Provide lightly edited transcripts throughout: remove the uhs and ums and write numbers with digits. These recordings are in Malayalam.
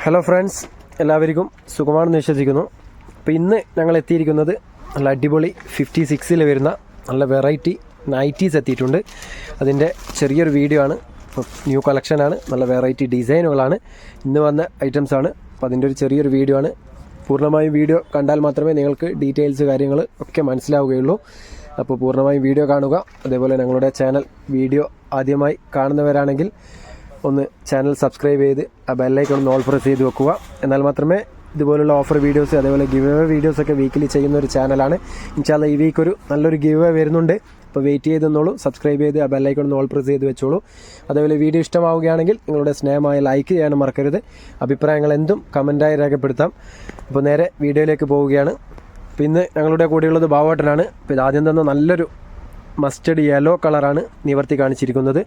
ഹലോ ഫ്രണ്ട്സ്, എല്ലാവർക്കും സുഖമാണെന്ന് വിശ്വസിക്കുന്നു. അപ്പോൾ ഇന്ന് ഞങ്ങൾ എത്തിയിരിക്കുന്നത് നല്ല അടിപൊളി 56-ൽ വരുന്ന നല്ല വെറൈറ്റി നൈറ്റീസ് എത്തിയിട്ടുണ്ട്. അതിൻ്റെ ചെറിയൊരു വീഡിയോ ആണ്. ഇപ്പോൾ ന്യൂ കളക്ഷനാണ്, നല്ല വെറൈറ്റി ഡിസൈനുകളാണ് ഇന്ന് വന്ന ഐറ്റംസാണ്. അപ്പോൾ അതിൻ്റെ ഒരു ചെറിയൊരു വീഡിയോ ആണ്. പൂർണ്ണമായും വീഡിയോ കണ്ടാൽ മാത്രമേ നിങ്ങൾക്ക് ഡീറ്റെയിൽസ് കാര്യങ്ങൾ ഒക്കെ മനസ്സിലാവുകയുള്ളൂ. അപ്പോൾ പൂർണ്ണമായും വീഡിയോ കാണുക. അതേപോലെ ഞങ്ങളുടെ ചാനൽ വീഡിയോ ആദ്യമായി കാണുന്നവരാണെങ്കിൽ ഒന്ന് ചാനൽ സബ്സ്ക്രൈബ് ചെയ്ത് ആ ബെല്ലൈക്കൺ ഒന്ന് ഓൾ പ്രസ് ചെയ്ത് വെക്കുക. എന്നാൽ മാത്രമേ ഇതുപോലുള്ള ഓഫർ വീഡിയോസ് അതേപോലെ ഗിവ് അവേ വീഡിയോസൊക്കെ വീക്കിലി ചെയ്യുന്ന ഒരു ചാനലാണ്. ഇൻഷാല്ലാ ഈ വീക്ക് ഒരു നല്ലൊരു ഗിവ് അവേ വരുന്നുണ്ട്. അപ്പോൾ വെയിറ്റ് ചെയ്തെന്നോളൂ, സബ്സ്ക്രൈബ് ചെയ്ത് ആ ബെല്ലൈക്കൺ ഒന്ന് ഓൾ പ്രസ് ചെയ്ത് വെച്ചോളൂ. അതേപോലെ വീഡിയോ ഇഷ്ടമാവുകയാണെങ്കിൽ നിങ്ങളുടെ സ്നേഹമായ ലൈക്ക് ചെയ്യാനും മറക്കരുത്. അഭിപ്രായങ്ങൾ എന്തും കമൻറ്റായി രേഖപ്പെടുത്താം. അപ്പോൾ നേരെ വീഡിയോയിലേക്ക് പോവുകയാണ്. അപ്പോൾ ഇന്ന് ഞങ്ങളുടെ കൂടെയുള്ളത് ബാവേട്ടനാണ്. അപ്പോൾ ഇത് ആദ്യം തന്നെ നല്ലൊരു മസ്റ്റർഡ് യെല്ലോ കളറാണ് നിവർത്തി കാണിച്ചിരിക്കുന്നത്.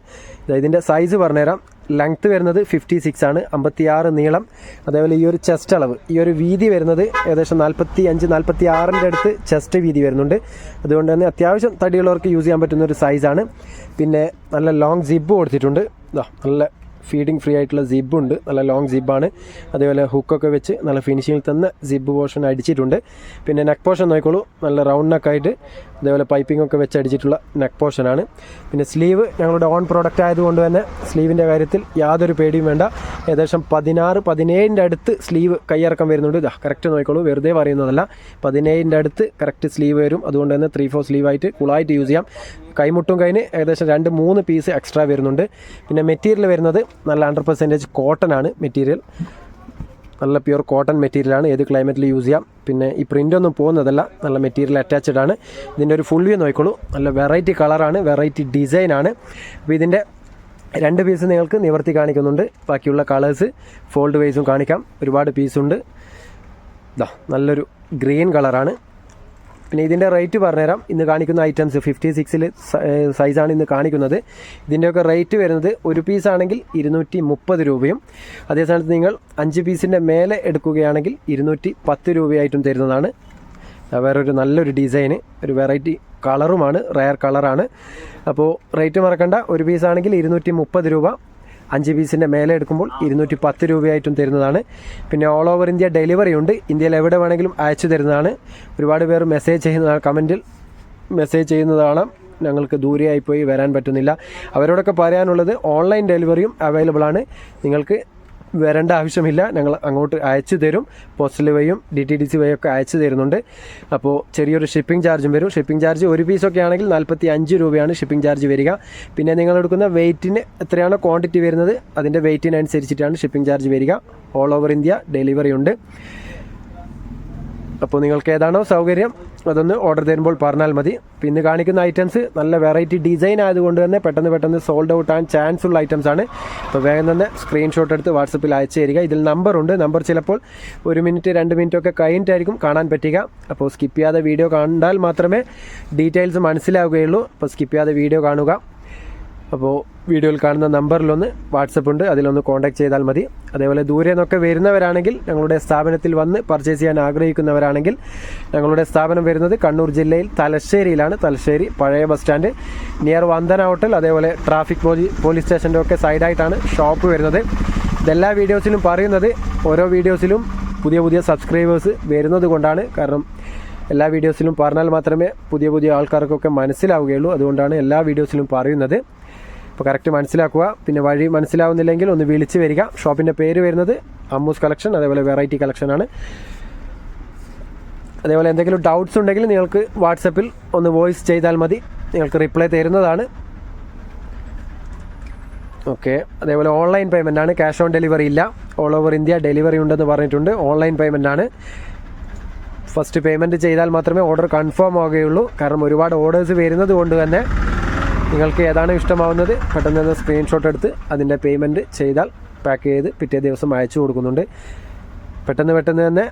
ഇതിൻ്റെ സൈസ് പറഞ്ഞുതരാം. ലെങ്ത്ത് വരുന്നത് 56 ആണ്, 56 നീളം. അതേപോലെ ഈ ഒരു ചെസ്റ്റ് അളവ്, ഈ ഒരു വീതി വരുന്നത് ഏകദേശം 45-46 അടുത്ത് ചെസ്റ്റ് വീതി വരുന്നുണ്ട്. അതുകൊണ്ട് തന്നെ അത്യാവശ്യം തടിയുള്ളവർക്ക് യൂസ് ചെയ്യാൻ പറ്റുന്ന ഒരു സൈസാണ്. പിന്നെ നല്ല ലോങ് സിബ് കൊടുത്തിട്ടുണ്ട്. നല്ല ഫീഡിങ് ഫ്രീ ആയിട്ടുള്ള സിബുണ്ട്, നല്ല ലോങ് സിബാണ്. അതേപോലെ ഹുക്കൊക്കെ വെച്ച് നല്ല ഫിനിഷിങ്ങിൽ തന്നെ സിബ് പോർഷൻ അടിച്ചിട്ടുണ്ട്. പിന്നെ നെക്ക് പോർഷൻ നോക്കിക്കോളൂ, നല്ല റൗണ്ട് നെക്കായിട്ട് അതേപോലെ പൈപ്പിംഗ് ഒക്കെ വെച്ച് അടിച്ചിട്ടുള്ള നെക്ക് പോർഷനാണ്. പിന്നെ സ്ലീവ് ഞങ്ങളുടെ ഓൺ പ്രോഡക്റ്റ് ആയതുകൊണ്ട് തന്നെ സ്ലീവിൻ്റെ കാര്യത്തിൽ യാതൊരു പേടിയും വേണ്ട. ഏകദേശം 16-17 അടുത്ത് സ്ലീവ് കയ്യിറക്കം വരുന്നുണ്ട്. കറക്റ്റ് നോക്കിക്കോളൂ, വെറുതെ പറയുന്നതല്ല. 17 അടുത്ത് കറക്റ്റ് സ്ലീവ് വരും. അതുകൊണ്ട് തന്നെ 3-4 സ്ലീവായിട്ട് കൂളായിട്ട് യൂസ് ചെയ്യാം. കൈമുട്ടും കൈന് ഏകദേശം 2-3 പീസ് എക്സ്ട്രാ വരുന്നുണ്ട്. പിന്നെ മെറ്റീരിയൽ വരുന്നത് നല്ല 100% കോട്ടൺ ആണ് മെറ്റീരിയൽ. നല്ല പ്യുവർ കോട്ടൺ മെറ്റീരിയലാണ്, ഏത് ക്ലൈമറ്റിൽ യൂസ് ചെയ്യാം. പിന്നെ ഈ പ്രിൻ്റൊന്നും പോകുന്നതല്ല, നല്ല മെറ്റീരിയൽ അറ്റാച്ച്ഡ് ആണ്. ഇതിൻ്റെ ഒരു ഫുൾ വ്യൂ നോക്കിക്കോളൂ, നല്ല വെറൈറ്റി കളറാണ്, വെറൈറ്റി ഡിസൈനാണ്. അപ്പോൾ ഇതിൻ്റെ 2 പീസ് നിങ്ങൾക്ക് നിവർത്തി കാണിക്കുന്നുണ്ട്. ബാക്കിയുള്ള കളേഴ്സ് ഫോൾഡ് വൈസും കാണിക്കാം. ഒരുപാട് പീസുണ്ട്. നല്ലൊരു ഗ്രീൻ കളറാണ്. പിന്നെ ഇതിൻ്റെ റേറ്റ് പറഞ്ഞുതരാം. ഇന്ന് കാണിക്കുന്ന ഐറ്റംസ് 56-ൽ സൈസാണ് ഇന്ന് കാണിക്കുന്നത്. ഇതിൻ്റെയൊക്കെ റേറ്റ് വരുന്നത് ഒരു പീസാണെങ്കിൽ 230 രൂപയും അതേസമയത്ത് നിങ്ങൾ 5 പീസിൻ്റെ മേലെ എടുക്കുകയാണെങ്കിൽ 210 രൂപയായിട്ടും തരുന്നതാണ്. വേറൊരു നല്ലൊരു ഡിസൈന്, ഒരു വെറൈറ്റി കളറുമാണ്, റയർ കളറാണ്. അപ്പോൾ റേറ്റ് മറക്കണ്ട. ഒരു പീസാണെങ്കിൽ 230 രൂപ, 5 പീസിൻ്റെ മേലെ എടുക്കുമ്പോൾ 210 രൂപയായിട്ടും തരുന്നതാണ്. പിന്നെ ഓൾ ഓവർ ഇന്ത്യ ഡെലിവറി ഉണ്ട്. ഇന്ത്യയിൽ എവിടെ വേണമെങ്കിലും അയച്ചു തരുന്നതാണ്. ഒരുപാട് പേർ മെസ്സേജ് ചെയ്യുന്നതാണ്, കമൻറ്റിൽ മെസ്സേജ് ചെയ്യുന്നതാണ് ഞങ്ങൾക്ക് ദൂരെയായിപ്പോയി വരാൻ പറ്റുന്നില്ല. അവരോടൊക്കെ പറയാനുള്ളത് ഓൺലൈൻ ഡെലിവറിയും അവൈലബിൾ ആണ്. നിങ്ങൾക്ക് വരേണ്ട ആവശ്യമില്ല, ഞങ്ങൾ അങ്ങോട്ട് അയച്ചു തരും. പോസ്റ്റൽ വഴിയും DTDC വഴിയൊക്കെ അയച്ചു തരുന്നുണ്ട്. അപ്പോൾ ചെറിയൊരു ഷിപ്പിംഗ് ചാർജും വരും. ഷിപ്പിംഗ് ചാർജ് ഒരു പീസൊക്കെ ആണെങ്കിൽ 45 രൂപയാണ് ഷിപ്പിംഗ് ചാർജ് വരിക. പിന്നെ നിങ്ങൾ എടുക്കുന്ന വെയ്റ്റിന് എത്രയാണോ ക്വാണ്ടിറ്റി വരുന്നത് അതിൻ്റെ വെയ്റ്റിനനുസരിച്ചിട്ടാണ് ഷിപ്പിംഗ് ചാർജ് വരിക. ഓൾ ഓവർ ഇന്ത്യ ഡെലിവറി ഉണ്ട്. അപ്പോൾ നിങ്ങൾക്ക് ഏതാണോ സൗകര്യം അതൊന്ന് ഓർഡർ തരുമ്പോൾ പറഞ്ഞാൽ മതി. പിന്നെ കാണിക്കുന്ന ഐറ്റംസ് നല്ല വെറൈറ്റി ഡിസൈൻ ആയതുകൊണ്ട് തന്നെ പെട്ടെന്ന് സോൾഡ് ഔട്ട് ആകാൻ ചാൻസ് ഉള്ള ഐറ്റംസ് ആണ്. അപ്പോൾ വേഗം തന്നെ സ്ക്രീൻഷോട്ട് എടുത്ത് വാട്സപ്പിൽ അയച്ചു തരിക. ഇതിൽ നമ്പറുണ്ട്. നമ്പർ ചിലപ്പോൾ 1 മിനിറ്റ് 2 മിനിറ്റ് ഒക്കെ കഴിഞ്ഞിട്ടായിരിക്കും കാണാൻ പറ്റുക. അപ്പോൾ സ്കിപ്പ് ചെയ്യാതെ വീഡിയോ കണ്ടാൽ മാത്രമേ ഡീറ്റെയിൽസ് മനസ്സിലാവുകയുള്ളൂ. അപ്പോൾ സ്കിപ്പ് ചെയ്യാതെ വീഡിയോ കാണുക. അപ്പോൾ വീഡിയോയിൽ കാണുന്ന നമ്പറിലൊന്ന് വാട്സപ്പ് ഉണ്ട്, അതിലൊന്ന് കോൺടാക്ട് ചെയ്താൽ മതി. അതേപോലെ ദൂരെ നിന്നൊക്കെ വരുന്നവരാണെങ്കിൽ ഞങ്ങളുടെ സ്ഥാപനത്തിൽ വന്ന് പർച്ചേസ് ചെയ്യാൻ ആഗ്രഹിക്കുന്നവരാണെങ്കിൽ ഞങ്ങളുടെ സ്ഥാപനം വരുന്നത് കണ്ണൂർ ജില്ലയിൽ തലശ്ശേരിയിലാണ്. തലശ്ശേരി പഴയ bus stand near Vandana hotel, അതേപോലെ ട്രാഫിക് പോലീസ് സ്റ്റേഷൻ്റെ ഒക്കെ സൈഡായിട്ടാണ് ഷോപ്പ് വരുന്നത്. ഇതെല്ലാ വീഡിയോസിലും പറയുന്നത്, ഓരോ വീഡിയോസിലും പുതിയ സബ്സ്ക്രൈബേഴ്സ് വരുന്നത് കൊണ്ടാണ്. കാരണം എല്ലാ വീഡിയോസിലും പറഞ്ഞാൽ മാത്രമേ പുതിയ ആൾക്കാർക്കൊക്കെ മനസ്സിലാവുകയുള്ളൂ. അതുകൊണ്ടാണ് എല്ലാ വീഡിയോസിലും പറയുന്നത്. അപ്പോൾ കറക്റ്റ് മനസ്സിലാക്കുക. പിന്നെ വഴി മനസ്സിലാവുന്നില്ലെങ്കിൽ ഒന്ന് വിളിച്ച് വരിക. ഷോപ്പിൻ്റെ പേര് വരുന്നത് അമ്മൂസ് കളക്ഷൻ, അതേപോലെ വെറൈറ്റി കളക്ഷനാണ്. അതേപോലെ എന്തെങ്കിലും ഡൗട്ട്സ് ഉണ്ടെങ്കിൽ നിങ്ങൾക്ക് വാട്സപ്പിൽ ഒന്ന് വോയിസ് ചെയ്താൽ മതി, നിങ്ങൾക്ക് റിപ്ലൈ തരുന്നതാണ്. ഓക്കെ. അതേപോലെ ഓൺലൈൻ പേയ്മെൻ്റ് ആണ്, ക്യാഷ് ഓൺ ഡെലിവറി ഇല്ല. ഓൾ ഓവർ ഇന്ത്യ ഡെലിവറി ഉണ്ടെന്ന് പറഞ്ഞിട്ടുണ്ട്. ഓൺലൈൻ പേയ്മെൻ്റ് ആണ്. ഫസ്റ്റ് പേയ്മെൻറ്റ് ചെയ്താൽ മാത്രമേ ഓർഡർ കൺഫേം ആവുകയുള്ളൂ. കാരണം ഒരുപാട് ഓർഡേഴ്സ് വരുന്നത് കൊണ്ട് തന്നെ നിങ്ങൾക്ക് ഏതാണ് ഇഷ്ടമാവുന്നത് പെട്ടെന്ന് തന്നെ സ്ക്രീൻഷോട്ട് എടുത്ത് അതിൻ്റെ പേയ്മെൻറ്റ് ചെയ്താൽ പാക്ക് ചെയ്ത് പിറ്റേ ദിവസം അയച്ചു കൊടുക്കുന്നുണ്ട്. പെട്ടെന്ന് തന്നെ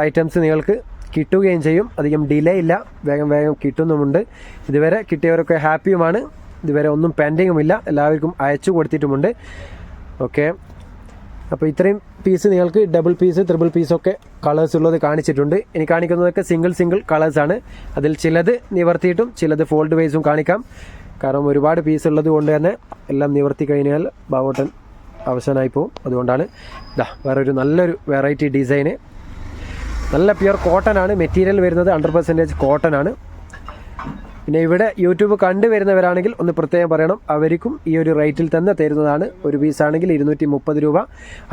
ഐറ്റംസ് നിങ്ങൾക്ക് കിട്ടുകയും ചെയ്യും. അധികം ഡിലേ ഇല്ല, വേഗം കിട്ടുന്നുമുണ്ട്. ഇതുവരെ കിട്ടിയവരൊക്കെ ഹാപ്പിയുമാണ്. ഇതുവരെ ഒന്നും പെൻഡിങ്ങുമില്ല, എല്ലാവർക്കും അയച്ചു കൊടുത്തിട്ടുമുണ്ട്. ഓക്കെ. അപ്പോൾ ഇത്രയും പീസ് നിങ്ങൾക്ക് ഡബിൾ പീസ്, ട്രിപ്പിൾ പീസൊക്കെ കളേഴ്സ് ഉള്ളത് കാണിച്ചിട്ടുണ്ട്. ഇനി കാണിക്കുന്നതൊക്കെ സിംഗിൾ കളേഴ്സാണ്. അതിൽ ചിലത് നിവർത്തിയിട്ടും ചിലത് ഫോൾഡ് വൈസും കാണിക്കാം. കാരണം ഒരുപാട് പീസ് ഉള്ളത് കൊണ്ട് തന്നെ എല്ലാം നിവർത്തി കഴിഞ്ഞാൽ ബാവോട്ടൻ അവസാനമായി പോകും. അതുകൊണ്ടാണ് വേറൊരു നല്ലൊരു വെറൈറ്റി ഡിസൈന്. നല്ല പ്യുർ കോട്ടൺ ആണ് മെറ്റീരിയൽ വരുന്നത്, 100% കോട്ടൺ ആണ്. പിന്നെ ഇവിടെ യൂട്യൂബ് കണ്ടുവരുന്നവരാണെങ്കിൽ ഒന്ന് പ്രത്യേകം പറയണം, അവർക്കും ഈ ഒരു റേറ്റിൽ തന്നെ തരുന്നതാണ്. ഒരു പീസാണെങ്കിൽ 230 രൂപ,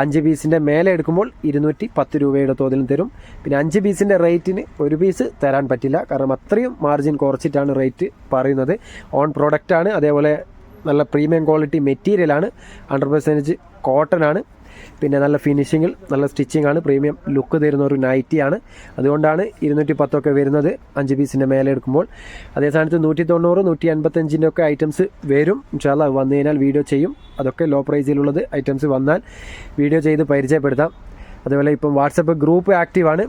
5 പീസിൻ്റെ മേലെ എടുക്കുമ്പോൾ 210 രൂപയുടെ തോതിലും തരും. പിന്നെ 5 പീസിൻ്റെ റേറ്റിന് ഒരു പീസ് തരാൻ പറ്റില്ല, കാരണം അത്രയും മാർജിൻ കുറച്ചിട്ടാണ് റേറ്റ് പറയുന്നത്. ഓൺ പ്രോഡക്റ്റാണ്, അതേപോലെ നല്ല പ്രീമിയം ക്വാളിറ്റി മെറ്റീരിയലാണ്, 100% കോട്ടൺ ആണ്. പിന്നെ നല്ല ഫിനിഷിങ്ങിൽ നല്ല സ്റ്റിച്ചിങ് ആണ്, പ്രീമിയം ലുക്ക് തരുന്ന ഒരു നൈറ്റിയാണ്. അതുകൊണ്ടാണ് 210 വരുന്നത് 5 പീസിൻ്റെ മേലെ എടുക്കുമ്പോൾ. അതേ സ്ഥാനത്ത് 190, 185 ഒക്കെ ഐറ്റംസ് വരും. ഇൻഷാല്ലാ വന്നു കഴിഞ്ഞാൽ വീഡിയോ ചെയ്യും. അതൊക്കെ ലോ പ്രൈസിലുള്ളത് ഐറ്റംസ് വന്നാൽ വീഡിയോ ചെയ്ത് പരിചയപ്പെടുത്താം. അതേപോലെ ഇപ്പം വാട്സപ്പ് ഗ്രൂപ്പ് ആക്റ്റീവാണ്.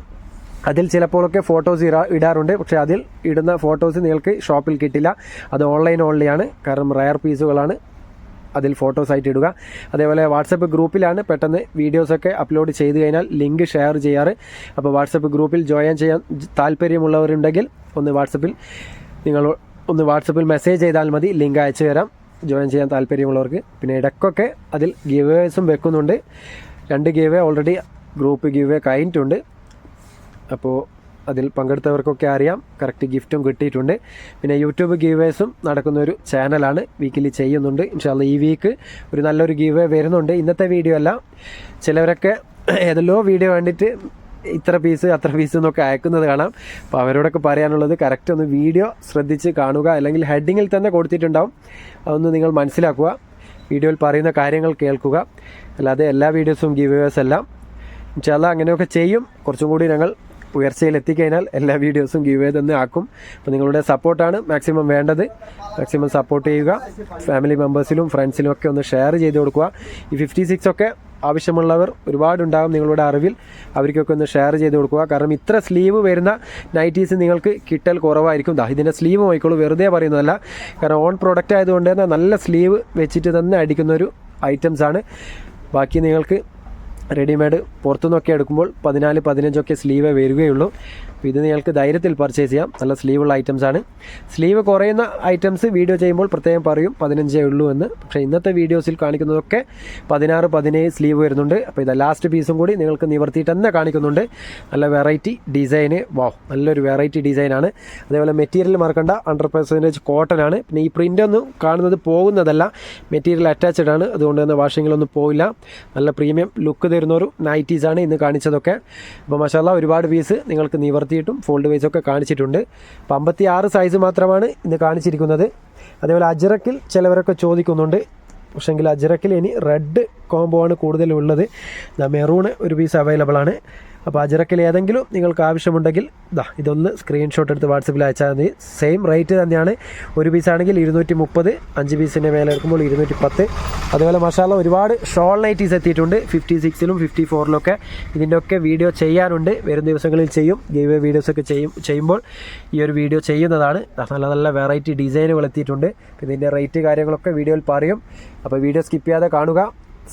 അതിൽ ചിലപ്പോഴൊക്കെ ഫോട്ടോസ് ഇടാറുണ്ട്. പക്ഷേ അതിൽ ഇടുന്ന ഫോട്ടോസ് നിങ്ങൾക്ക് ഷോപ്പിൽ കിട്ടില്ല, അത് ഓൺലൈൻ ഓൺലിയാണ്. കാരണം റയർ പീസുകളാണ് അതിൽ ഫോട്ടോസായിട്ട് ഇടുക. അതേപോലെ വാട്സപ്പ് ഗ്രൂപ്പിലാണ് പെട്ടെന്ന് വീഡിയോസൊക്കെ അപ്ലോഡ് ചെയ്ത് കഴിഞ്ഞാൽ ലിങ്ക് ഷെയർ ചെയ്യാറ്. അപ്പോൾ വാട്സപ്പ് ഗ്രൂപ്പിൽ ജോയിൻ ചെയ്യാൻ താല്പര്യമുള്ളവരുണ്ടെങ്കിൽ നിങ്ങൾ വാട്സപ്പിൽ മെസ്സേജ് ചെയ്താൽ മതി, ലിങ്ക് അയച്ചു തരാം ജോയിൻ ചെയ്യാൻ താല്പര്യമുള്ളവർക്ക്. പിന്നെ ഇടയ്ക്കൊക്കെ അതിൽ ഗിവേവേഴ്സും വെക്കുന്നുണ്ട്. 2 ഗിവേ ഓൾറെഡി ഗ്രൂപ്പ് ഗിവേ കഴിഞ്ഞിട്ടുണ്ട്. അപ്പോൾ അതിൽ പങ്കെടുത്തവർക്കൊക്കെ അറിയാം, കറക്റ്റ് ഗിഫ്റ്റും കിട്ടിയിട്ടുണ്ട്. പിന്നെ യൂട്യൂബ് ഗീവേഴ്സും നടക്കുന്ന ഒരു ചാനലാണ്, വീക്കിലി ചെയ്യുന്നുണ്ട്. ഇൻഷാല്ലാ ഈ വീക്ക് ഒരു നല്ലൊരു ഗീവേ വരുന്നുണ്ട്. ഇന്നത്തെ വീഡിയോ അല്ല, ചിലവരൊക്കെ ഏതെല്ലോ വീഡിയോ കണ്ടിട്ട് ഇത്ര പീസ് അത്ര പീസ് എന്നൊക്കെ അയക്കുന്നത് കാണാം. അപ്പോൾ അവരോടൊക്കെ പറയാനുള്ളത് കറക്റ്റ് ഒന്ന് വീഡിയോ ശ്രദ്ധിച്ച് കാണുക, അല്ലെങ്കിൽ ഹെഡിങ്ങിൽ തന്നെ കൊടുത്തിട്ടുണ്ടാവും, അതൊന്ന് നിങ്ങൾ മനസ്സിലാക്കുക. വീഡിയോയിൽ പറയുന്ന കാര്യങ്ങൾ കേൾക്കുക, അല്ലാതെ എല്ലാ വീഡിയോസും ഗീവേഴ്സ് എല്ലാം. ഇൻഷാല്ലാ അങ്ങനെയൊക്കെ ചെയ്യും. കുറച്ചും കൂടി ഞങ്ങൾ ഉയർച്ചയിൽ എത്തിക്കഴിഞ്ഞാൽ എല്ലാ വീഡിയോസും ഗീവ് തന്നെ ആക്കും. അപ്പോൾ നിങ്ങളുടെ സപ്പോർട്ടാണ് മാക്സിമം വേണ്ടത്. മാക്സിമം സപ്പോർട്ട് ചെയ്യുക. ഫാമിലി മെമ്പേഴ്സിലും ഫ്രണ്ട്സിലും ഒക്കെ ഒന്ന് ഷെയർ ചെയ്ത് കൊടുക്കുക. ഈ 56 ഒക്കെ ആവശ്യമുള്ളവർ ഒരുപാടുണ്ടാകും നിങ്ങളുടെ അറിവിൽ, അവർക്കൊക്കെ ഒന്ന് ഷെയർ ചെയ്ത് കൊടുക്കുക. കാരണം ഇത്ര സ്ലീവ് വരുന്ന നൈറ്റീസ് നിങ്ങൾക്ക് കിട്ടൽ കുറവായിരിക്കും. ഇതിൻ്റെ സ്ലീവ് നോക്കിക്കോളൂ, വെറുതെ പറയുന്നതല്ല. കാരണം ഓൺ പ്രോഡക്റ്റ് ആയതുകൊണ്ട് തന്നെ നല്ല സ്ലീവ് വെച്ചിട്ട് തന്നെ അടിക്കുന്നൊരു ഐറ്റംസാണ്. ബാക്കി നിങ്ങൾക്ക് റെഡിമെയ്ഡ് പുറത്തുനിന്നൊക്കെ എടുക്കുമ്പോൾ 14, 15 ഒക്കെ സ്ലീവേ വരികയുള്ളൂ. അപ്പോൾ ഇത് നിങ്ങൾക്ക് ധൈര്യത്തിൽ പർച്ചേസ് ചെയ്യാം. നല്ല സ്ലീവുള്ള ഐറ്റംസാണ്. സ്ലീവ് കുറയുന്ന ഐറ്റംസ് വീഡിയോ ചെയ്യുമ്പോൾ പ്രത്യേകം പറയും 15 ഉള്ളൂ എന്ന്. പക്ഷേ ഇന്നത്തെ വീഡിയോസിൽ കാണിക്കുന്നതൊക്കെ 16, 17 സ്ലീവ് വരുന്നുണ്ട്. അപ്പോൾ ഇത് ലാസ്റ്റ് പീസും കൂടി നിങ്ങൾക്ക് നിവർത്തിയിട്ട് തന്നെ കാണിക്കുന്നുണ്ട്. നല്ല വെറൈറ്റി ഡിസൈന്, നല്ലൊരു വെറൈറ്റി ഡിസൈനാണ്. അതേപോലെ മെറ്റീരിയൽ മറക്കണ്ട, 100% കോട്ടൺ ആണ്. പിന്നെ ഈ പ്രിൻ്റൊന്നും കാണുന്നത് പോകുന്നതല്ല, മെറ്റീരിയൽ അറ്റാച്ച്ഡ് ആണ്. അതുകൊണ്ട് തന്നെ വാഷിങ്ങിലൊന്നും പോയില്ല. നല്ല പ്രീമിയം ലുക്ക് തരുന്നൊരു നൈറ്റീസാണ് ഇന്ന് കാണിച്ചതൊക്കെ. അപ്പോൾ മാഷാല്ലാ ഒരുപാട് പീസ് നിങ്ങൾക്ക് നിവർത്തിയിട്ടും ഫോൾഡ് വൈസൊക്കെ കാണിച്ചിട്ടുണ്ട്. അപ്പോൾ 56 സൈസ് മാത്രമാണ് ഇന്ന് കാണിച്ചിരിക്കുന്നത്. അതേപോലെ അജ്രക്കിൽ ചിലവരൊക്കെ ചോദിക്കുന്നുണ്ട്. പക്ഷേങ്കിൽ അജ്രക്കിൽ ഇനി റെഡ് കോംബോ ആണ് കൂടുതലുള്ളത്. മെറൂൺ ഒരു പീസ് അവൈലബിൾ ആണ്. അപ്പോൾ അജ്രക്കിൽ ഏതെങ്കിലും നിങ്ങൾക്ക് ആവശ്യമുണ്ടെങ്കിൽ ഇതൊന്ന് സ്ക്രീൻഷോട്ട് എടുത്ത് വാട്സപ്പിൽ അയച്ചാൽ മതി. സെയിം റേറ്റ് തന്നെയാണ്. ഒരു പീസാണെങ്കിൽ 230, 5 പീസിൻ്റെ മേലെ എടുക്കുമ്പോൾ 210. അതുപോലെ മഷാല ഒരുപാട് ഷോൾ നൈറ്റീസ് എത്തിയിട്ടുണ്ട് 56-ലും 54-ലൊക്കെ. ഇതിൻ്റെയൊക്കെ വീഡിയോ ചെയ്യാനുണ്ട്, വരും ദിവസങ്ങളിൽ ചെയ്യും. ഗീവ് വീഡിയോസൊക്കെ ചെയ്യുമ്പോൾ ഈ ഒരു വീഡിയോ ചെയ്യുന്നതാണ്. നല്ല നല്ല വെറൈറ്റി ഡിസൈനുകൾ എത്തിയിട്ടുണ്ട്. ഇതിൻ്റെ റേറ്റ് കാര്യങ്ങളൊക്കെ വീഡിയോയിൽ പറയും. അപ്പോൾ വീഡിയോ സ്കിപ്പ് ചെയ്യാതെ കാണുക.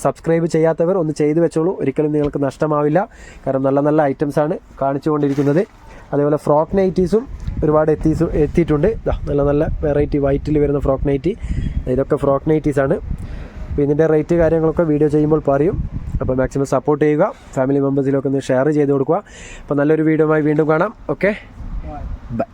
സബ്സ്ക്രൈബ് ചെയ്യാത്തവർ ഒന്ന് ചെയ്തു വെച്ചോളൂ, ഒരിക്കലും നിങ്ങൾക്ക് നഷ്ടമാവില്ല. കാരണം നല്ല നല്ല ഐറ്റംസാണ് കാണിച്ചുകൊണ്ടിരിക്കുന്നത്. അതേപോലെ ഫ്രോക്ക് നൈറ്റീസും ഒരുപാട് എത്തിയിട്ടുണ്ട്. നല്ല നല്ല വെറൈറ്റി വൈറ്റിൽ വരുന്ന ഫ്രോക്ക് നൈറ്റി, ഇതൊക്കെ ഫ്രോക്ക് നൈറ്റീസാണ്. അപ്പോൾ ഇതിൻ്റെ റേറ്റ് കാര്യങ്ങളൊക്കെ വീഡിയോ ചെയ്യുമ്പോൾ പറയും. അപ്പോൾ മാക്സിമം സപ്പോർട്ട് ചെയ്യുക. ഫാമിലി മെമ്പേഴ്സിലൊക്കെ ഒന്ന് ഷെയർ ചെയ്ത് കൊടുക്കുക. അപ്പോൾ നല്ലൊരു വീഡിയോയുമായി വീണ്ടും കാണാം. Okay, by.